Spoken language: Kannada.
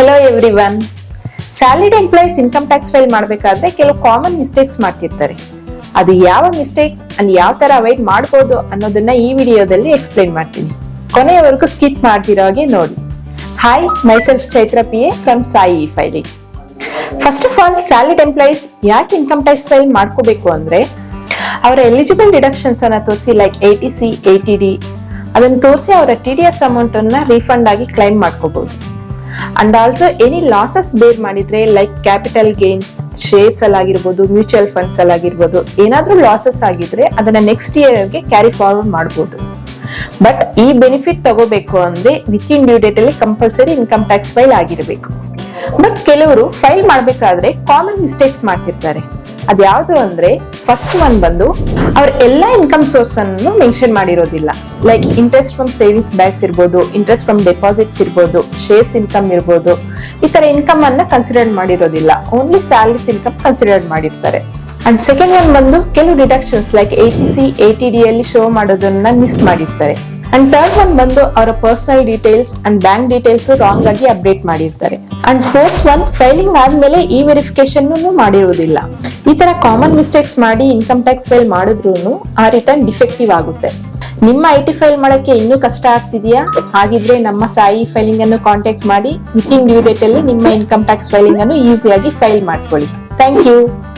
Hello everyone. Salaried employees income tax file ಮಾಡಬೇಕಾದ್ರೆ ಕೆಲವು ಕಾಮನ್ ಮಿಸ್ಟೇಕ್ಸ್ ಮಾಡ್ತಿರ್ತಾರೆ. ಅದು ಯಾವ ಮಿಸ್ಟೇಕ್ಸ್ ಅಂಡ್ ಯಾವ ತರ ಅವಾಯ್ಡ್ ಮಾಡಬಹುದು ಅನ್ನೋದನ್ನ ಈ ವಿಡಿಯೋದಲ್ಲಿ ಎಕ್ಸ್ಪ್ಲೈನ್ ಮಾಡ್ತೀನಿ. ಕೊನೆಯವರೆಗೂ ಸ್ಕಿಪ್ ಮಾಡ್ತಿರೋ ಹಾಗೆ ನೋಡಿ. Hi, myself Chaitra P A from Sai filing. First of all, salaried employees ಯಾಕೆ ಇನ್ಕಮ್ ಟ್ಯಾಕ್ಸ್ ಫೈಲ್ ಮಾಡ್ಕೋಬೇಕು ಅಂದ್ರೆ, ಅವರ ಎಲಿಜಿಬಲ್ ಡಿಡಕ್ಷನ್ಸ್ ಅನ್ನ ತೋರಿಸಿ, ಲೈಕ್ ATC, ATD ಅದನ್ನು ತೋರಿಸಿ ಅವರ TDS ಅಮೌಂಟ್ ಅನ್ನ ರೀಫಂಡ್ ಆಗಿ ಕ್ಲೈಮ್ ಮಾಡ್ಕೋಬಹುದು. And also any losses bear ಮಾಡಿದ್ರೆ, ಲೈಕ್ ಕ್ಯಾಪಿಟಲ್ ಗೇನ್ಸ್, ಶೇರ್ಸ್ ಅಲ್ಲಾಗಿರ್ಬೋದು, ಮ್ಯೂಚುವಲ್ ಫಂಡ್ಸ್ ಅಲ್ಲಾಗಿರ್ಬೋದು, ಏನಾದ್ರೂ ಲಾಸಸ್ ಆಗಿದ್ರೆ ಅದನ್ನ ನೆಕ್ಸ್ಟ್ ಇಯರ್ಗೆ ಕ್ಯಾರಿ ಫಾರ್ವರ್ಡ್ ಮಾಡಬಹುದು. ಬಟ್ ಈ ಬೆನಿಫಿಟ್ ತಗೋಬೇಕು ಅಂದ್ರೆ ವಿತ್ ಇನ್ ಡ್ಯೂ ಡೇಟ್ ಅಲ್ಲಿ ಕಂಪಲ್ಸರಿ ಇನ್ಕಮ್ ಟ್ಯಾಕ್ಸ್ ಫೈಲ್ ಆಗಿರಬೇಕು. ಬಟ್ ಕೆಲವರು ಫೈಲ್ ಮಾಡಬೇಕಾದ್ರೆ ಕಾಮನ್ ಮಿಸ್ಟೇಕ್ಸ್ ಮಾಡ್ತಿರ್ತಾರೆ. ಅದ್ಯಾವುದು ಅಂದ್ರೆ, ಫಸ್ಟ್ ಒನ್ ಬಂದು ಅವ್ರ ಎಲ್ಲಾ ಇನ್ಕಮ್ ಸೋರ್ಸ್ ಅನ್ನು ಮೆನ್ಷನ್ ಮಾಡಿರೋದಿಲ್ಲ. Like interest from savings banks ಇರ್ಬೋದು, ಇಂಟ್ರೆಸ್ಟ್ ಫ್ರಮ್ ಡೆಪಾಸಿಟ್ಸ್ ಇರ್ಬೋದು, ಶೇರ್ಸ್ ಇನ್ಕಮ್ ಇರ್ಬೋದು. ಈ ತರ ಇನ್ಕಮ್ ಅನ್ನ ಕನ್ಸಿಡರ್ ಮಾಡಿರೋದಿಲ್ಲ. ಓನ್ಲಿ ಸ್ಯಾಲರೀಸ್ ಇನ್ಕಮ್ ಕನ್ಸಿಡರ್ ಮಾಡಿರ್ತಾರೆ. ಅಂಡ್ ಸೆಕೆಂಡ್ ಒನ್ ಬಂದು ಕೆಲವು ಡಿಡಕ್ಷನ್ಸ್ ಲೈಕ್ ATC, ATD ಅಲ್ಲಿ ಶೋ ಮಾಡೋದನ್ನ ಮಿಸ್ ಮಾಡಿರ್ತಾರೆ. ಅಂಡ್ ಥರ್ಡ್ ಒನ್ ಬಂದು ಅವರ personal details and bank details wrong ಆಗಿ ಅಪ್ಡೇಟ್ ಮಾಡಿರ್ತಾರೆ. ಅಂಡ್ ಫೋರ್ತ್ ಒನ್, ಫೈಲಿಂಗ್ ಆದ್ಮೇಲೆ ಈ ವೆರಿಫಿಕೇಶನ್ ಮಾಡಿರುವುದಿಲ್ಲ. ಈ ತರ ಕಾಮನ್ ಮಿಸ್ಟೇಕ್ಸ್ ಮಾಡಿ ಇನ್ಕಮ್ ಟ್ಯಾಕ್ಸ್ ಫೈಲ್ ಮಾಡಿದ್ರು ಆ ರಿಟರ್ನ್ ಡಿಫೆಕ್ಟಿವ್ ಆಗುತ್ತೆ. ನಿಮ್ಮ IT ಫೈಲ್ ಮಾಡಕ್ಕೆ ಇನ್ನೂ ಕಷ್ಟ ಆಗ್ತಿದೆಯಾ? ಹಾಗಿದ್ರೆ ನಮ್ಮ ಸಾಯಿ ಫೈಲಿಂಗ್ ಅನ್ನು ಕಾಂಟ್ಯಾಕ್ಟ್ ಮಾಡಿ ವಿತ್ ಇನ್ ಡ್ಯೂ ಡೇಟ್ ಅಲ್ಲಿ ನಿಮ್ಮ ಇನ್ಕಮ್ ಟ್ಯಾಕ್ಸ್ ಫೈಲಿಂಗ್ ಅನ್ನು ಈಸಿಯಾಗಿ ಫೈಲ್ ಮಾಡ್ಕೊಳ್ಳಿ. Thank you.